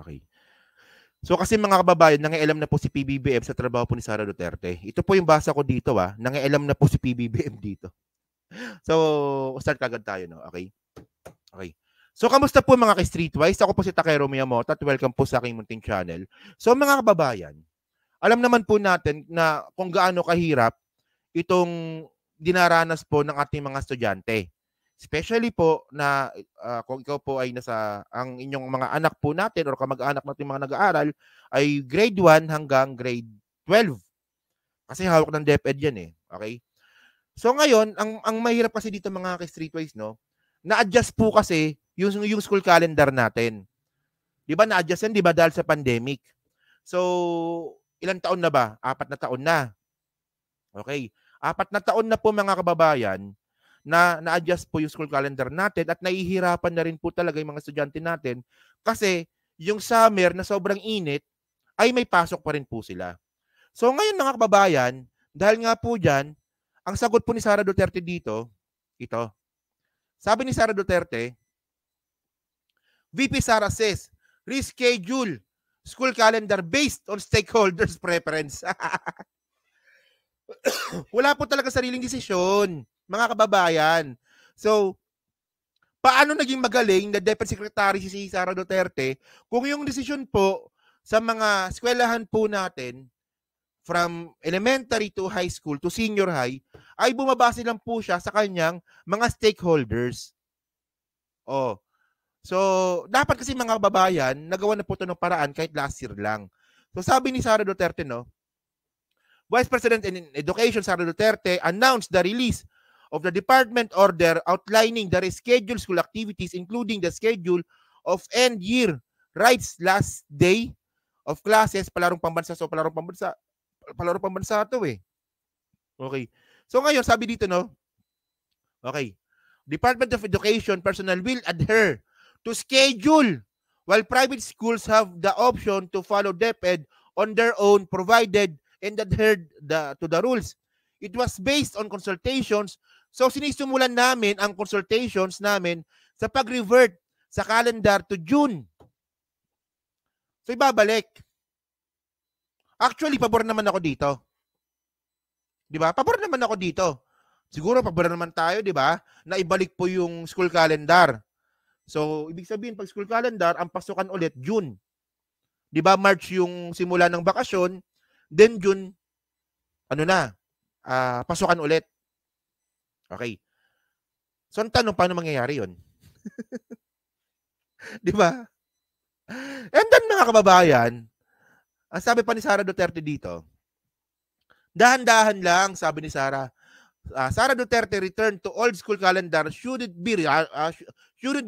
Okay. So kasi mga kababayan, nangialam na po si PBBM sa trabaho po ni Sara Duterte. Ito po yung basa ko dito, nangialam na po si PBBM dito. So, start kagad tayo, no? Okay? Okay. So, kamusta po mga ka-Streetwise? Ako po si Takero Miyamoto at welcome po sa aking munting channel. So, mga kababayan, alam naman po natin na kung gaano kahirap itong dinaranas po ng ating mga estudyante. Especially po na kung ikaw po ay ang inyong mga anak po natin or kamag-anak natin mga nag-aaral ay grade 1 hanggang grade 12. Kasi hawak ng DepEd yan eh. Okay? So ngayon, ang mahirap kasi dito mga ka-Streetwise, no? Na-adjust po kasi yung school calendar natin. 'Di ba na-adjust yan, 'di ba, dahil sa pandemic. So, ilang taon na ba? 4 na taon na. Okay. 4 na taon na po mga kababayan na na-adjust po yung school calendar natin at nahihirapan na rin po talaga yung mga estudyante natin kasi yung summer na sobrang init ay may pasok pa rin po sila. So ngayon mga kababayan, dahil nga po dyan, ang sagot po ni Sara Duterte dito, ito. Sabi ni Sara Duterte, VP Sara says, reschedule school calendar based on stakeholders' preference. Wala po talaga sariling desisyon, mga kababayan. So, paano naging magaling na Deputy Secretary si Sara Duterte kung yung desisyon po sa mga eskwelahan po natin from elementary to high school to senior high ay bumabase lang po siya sa kanyang mga stakeholders. Oh. So, dapat kasi mga kababayan, nagawa na po ito ng paraan kahit last year lang. So, sabi ni Sara Duterte, no, Vice President in Education Sara Duterte announced the release of the department order outlining the rescheduled school activities including the schedule of end-year rights last day of classes, palarong pambansa. So, palarong pambansa ito eh. Okay. So, ngayon, sabi dito, no? Okay. Department of Education personnel will adhere to schedule while private schools have the option to follow DepEd on their own provided and adhered to the rules. It was based on consultations. So, sinisimulan namin ang consultations namin sa pag-revert sa calendar to June. So, ibabalik. Actually, pabor naman ako dito. Di ba? Pabor naman ako dito. Siguro, pabor naman tayo, di ba? Na ibalik po yung school calendar. So, ibig sabihin, pag school calendar, ang pasukan ulit, June. Di ba? March yung simula ng bakasyon. Then June, pasukan ulit. Okay. So, ang tanong, paano mangyayari yun? Di ba? And then, mga kababayan, ang sabi pa ni Sara Duterte dito, dahan-dahan lang, sabi ni Sara, Sara Duterte returned to old school calendar shouldn't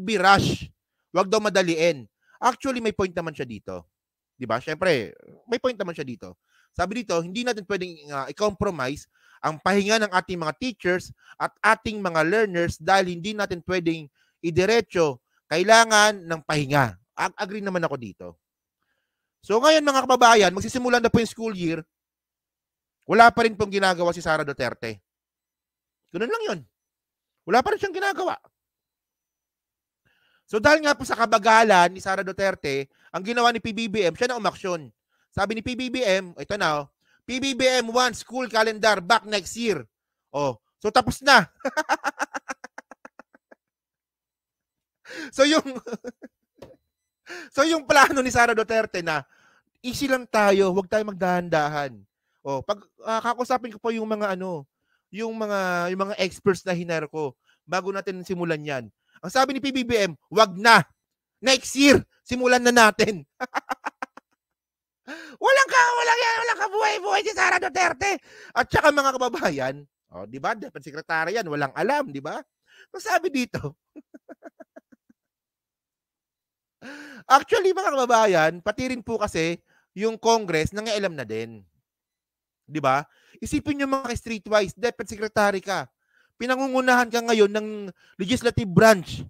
be rush. Wag daw madaliin. Actually, may point naman siya dito. Di ba? Siyempre, may point naman siya dito. Sabi dito, hindi natin pwedeng i-compromise ang pahinga ng ating mga teachers at ating mga learners dahil hindi natin pwedeng idiretso. Kailangan ng pahinga. Agree naman ako dito. So ngayon mga kababayan, magsisimula na po yung school year, wala pa rin pong ginagawa si Sara Duterte. Ganun lang yun. Wala pa rin siyang ginagawa. So dahil nga po sa kabagalan ni Sara Duterte, ang ginawa ni PBBM, siya na umaksyon. Sabi ni PBBM, ito na, PBBM wants school calendar back next year. Oh, so tapos na. So yung plano ni Sara Duterte na easy lang tayo, huwag tayo magdahan-dahan. Oh, pag kakusapin ko po yung mga yung mga experts na hinire ko bago natin simulan 'yan. Ang sabi ni PBBM, wag na. Next year, simulan na natin. Walang kabuhay-buhay si Sara Duterte. At saka mga kababayan, di ba? Dapat sekretary yan, walang alam, di ba? So sabi dito, actually mga kababayan, pati rin po kasi yung Congress nangialam na din. Di ba? Isipin niyo mga streetwise, dapat secretary ka. Pinangungunahan ka ngayon ng legislative branch.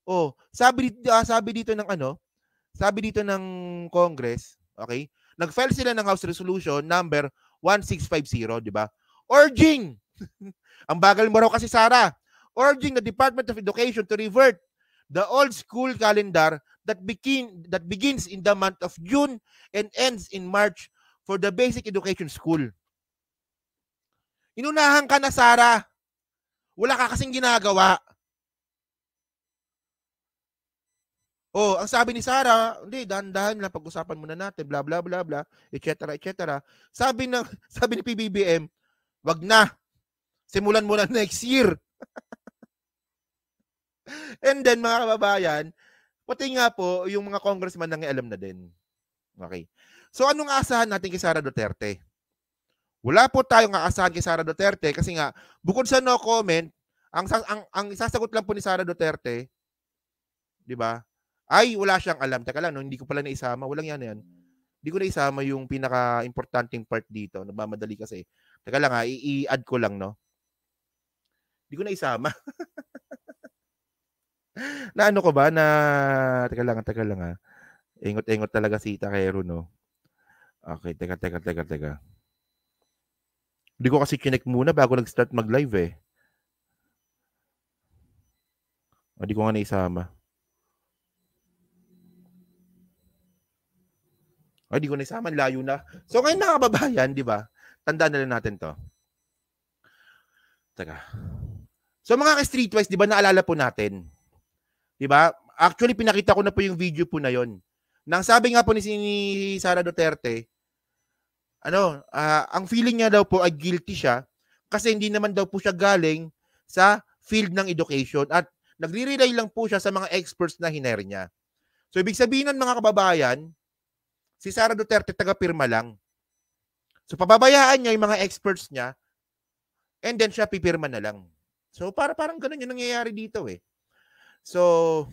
Oh, sabi dito ng Congress, okay? Nag-file sila ng House Resolution number 1650, di ba? Urging. Ang bagal mo raw kasi Sara. Urging the Department of Education to revert the old school calendar that begins in the month of June and ends in March for the basic education school. Inunahan ka na, Sara. Wala ka kasing ginagawa. Oh, ang sabi ni Sara, hindi, dahan-dahan lang, pag-usapan muna natin, bla bla bla bla, etc. etc. Sabi ni PBBM, wag na. Simulan mo na next year. And then, mga kababayan, pati nga po, yung mga congressman nangialam na din. Okay. So, anong aasahan natin kay Sara Duterte? Wala po tayong aasahan kay Sara Duterte kasi nga, bukod sa no comment, ang isasagot lang po ni Sara Duterte, di ba? Ay, wala siyang alam. Teka lang, no, hindi ko pala naisama. Walang yan. Hindi ko naisama yung pinaka-importanting part dito. Nagmamadali kasi. Teka lang ha, i-add ko lang, no? Hindi ko naisama. Na ano ko ba? Teka lang ha. Ingot-ingot talaga si Takero, no? Okay, teka. Hindi ko kasi chinek muna bago nag-start mag-live eh. Hindi ko nga naisama. Hindi ko naisama, layo na. So ngayon na kababayan, di ba? Tandaan na lang natin to. Teka. So mga ka-streetwise, di ba naalala po natin? Di ba? Actually, pinakita ko na po yung video po na yon. Nang sabi nga po ni Sara Duterte, ang feeling niya daw po ay guilty siya kasi hindi naman daw po siya galing sa field ng education at nagre-rely lang po siya sa mga experts na hinire niya. So, ibig sabihin ng mga kababayan, si Sara Duterte taga-pirma lang. So, pababayaan niya yung mga experts niya and then siya pipirma na lang. So, parang ganun yung nangyayari dito eh. So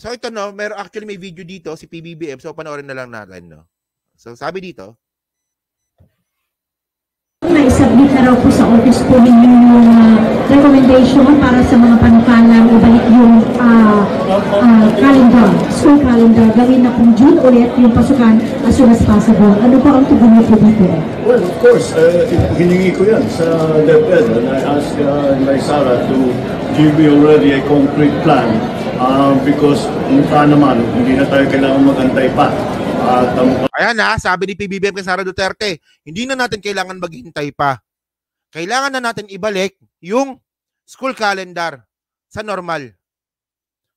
ito no, actually may video dito si PBBM, so panoorin na lang natin no. So sabi dito, na-submit na raw po sa office po ninyo yung recommendation para sa mga panukalang ibalik yung calendar, school calendar, gawin na kung June ulit yung pasukan as soon as possible. Ano po ang tugon niyo po dito? Well, of course, hiningi ko yan sa DepEd and I asked Sara to give me already a concrete plan because mukha naman, hindi na tayo kailangan magantay pa. Ayan na, sabi ni PBBM kay Sara Duterte, hindi na natin kailangan maghintay pa. Kailangan na natin ibalik yung school calendar sa normal.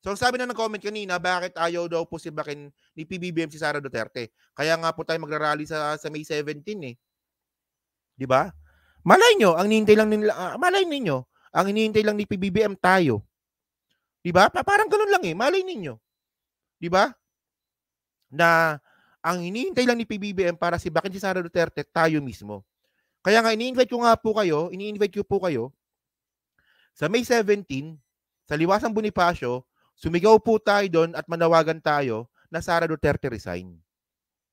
So sabi na ng comment kanina, bakit ayaw daw po sibakin ni PBBM si Sara Duterte? Kaya nga po tayo magrarally sa May 17 eh. 'Di ba? Malay nyo, ang hinihintay lang nila, malay ninyo, ang hinihintay lang ni PBBM tayo. 'Di ba? Parang ganoon lang eh, malay ninyo. 'Di ba? Na ang hinihintay lang ni PBBM para sibakin si Sara Duterte, tayo mismo. Kaya nga, ini-invite ko po kayo sa May 17, sa Liwasang Bonifacio, sumigaw po tayo doon at manawagan tayo na Sara Duterte resign.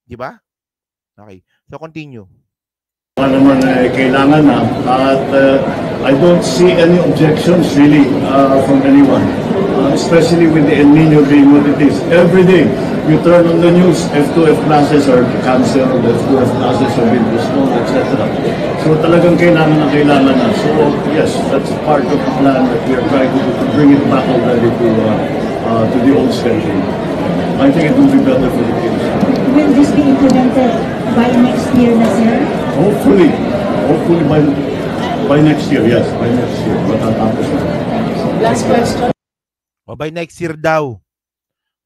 Di ba? Okay. So, continue. Naman kailangan na at I don't see any objections really from anyone. Especially with the El Nino being what it is. Every day, you turn on the news, F2F classes are canceled, F2F classes have been postponed, etc. So talagang kailangan na. So yes, that's part of the plan that we are trying to bring it back already to the old schedule. I think it will be better for the kids. Will this be implemented by next year na, sir? Hopefully by next year, yes, by next year. Matatapos na. Last question. O, by next year daw.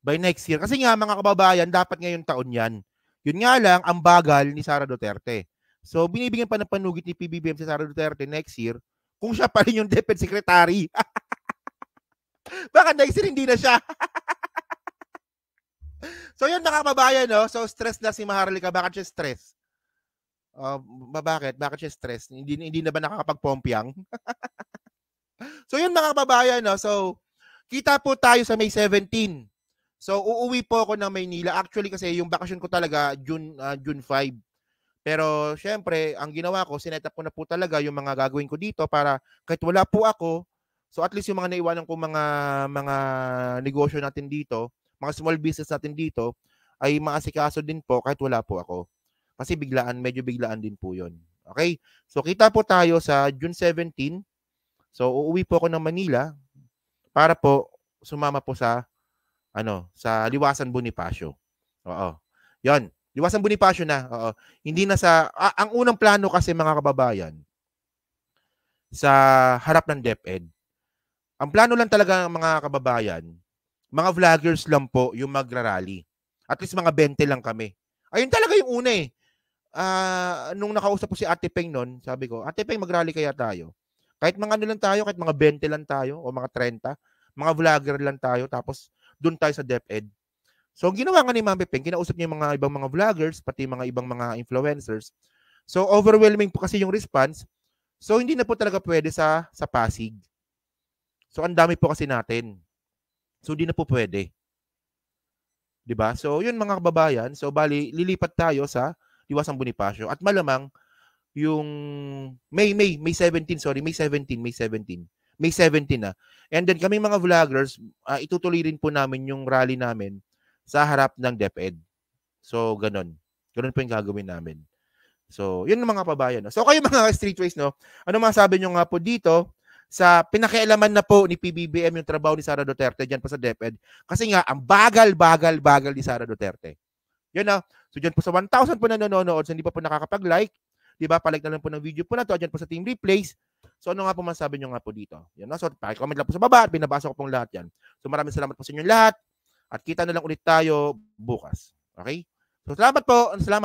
By next year. Kasi nga, mga kababayan, dapat ngayong taon yan. Yun nga lang, ang bagal ni Sara Duterte. So, binibigyan pa ng panugit ni PBBM si Sara Duterte next year kung siya pa rin yung DepEd Secretary. Baka next year hindi na siya. So, yun mga kababayan, no? So, stress na si Maharlika. Bakit siya stress? Bakit? Bakit siya stress? Hindi na ba nakakapagpompiang? So, yun mga kababayan, no? So, kita po tayo sa May 17. So, uuwi po ako ng Maynila. Actually, kasi yung bakasyon ko talaga, June 5. Pero, syempre, ang ginawa ko, sinet up ko na po talaga yung mga gagawin ko dito para kahit wala po ako, so at least yung mga naiwanan ko mga negosyo natin dito, mga small business natin dito, ay maasikaso din po kahit wala po ako. Kasi medyo biglaan din po yun. Okay? So, kita po tayo sa June 17. So, uuwi po ako ng Manila para po sumama po sa sa Liwasan Bonifacio. Oo. 'Yon. Liwasan Bonifacio na. Oo. Hindi na sa ang unang plano kasi mga kababayan sa harap ng DepEd. Ang plano lang talaga ng mga kababayan, mga vloggers lang po yung magrarally. At least mga 20 lang kami. Ayun talaga yung una eh. Nung nakausap ko si Ate Peng noon, sabi ko, Ate Peng, mag-rally kaya tayo? Kahit mga lang tayo, kahit mga 20 lang tayo, o mga 30, mga vlogger lang tayo, tapos doon tayo sa DepEd. So, ginawa nga ni Mami Peng, kinausap niya yung mga ibang mga vloggers, pati mga ibang mga influencers. So, overwhelming po kasi yung response. So, hindi na po talaga pwede sa Pasig. So, ang dami po kasi natin. So, hindi na po pwede. 'Di ba? So, yun mga kababayan. So, bali, lilipat tayo sa Liwasan Bonifacio. At malamang, yung May 17 na. And then kami mga vloggers, itutuloy rin po namin yung rally namin sa harap ng DepEd. So, ganun. Ganun po yung gagawin namin. So, yun mga kababayan. So, kayo mga streetways, no? Ano masabi nyo nga po dito sa pinakialaman na po ni PBBM yung trabaho ni Sara Duterte dyan pa sa DepEd? Kasi nga, ang bagal ni Sara Duterte. Yun na. So, dyan po sa 1,000 po na nanonood, so hindi pa po nakakapag-like, di ba? Palike na lang po ng video po na to, dyan po sa Team Replays. So, ano nga po masabi nyo nga po dito? Yan na. So, pakicomment lang po sa baba at binabasa ko pong lahat yan. So, maraming salamat po sa inyo lahat at kita na lang ulit tayo bukas. Okay? So, salamat po. Salamat.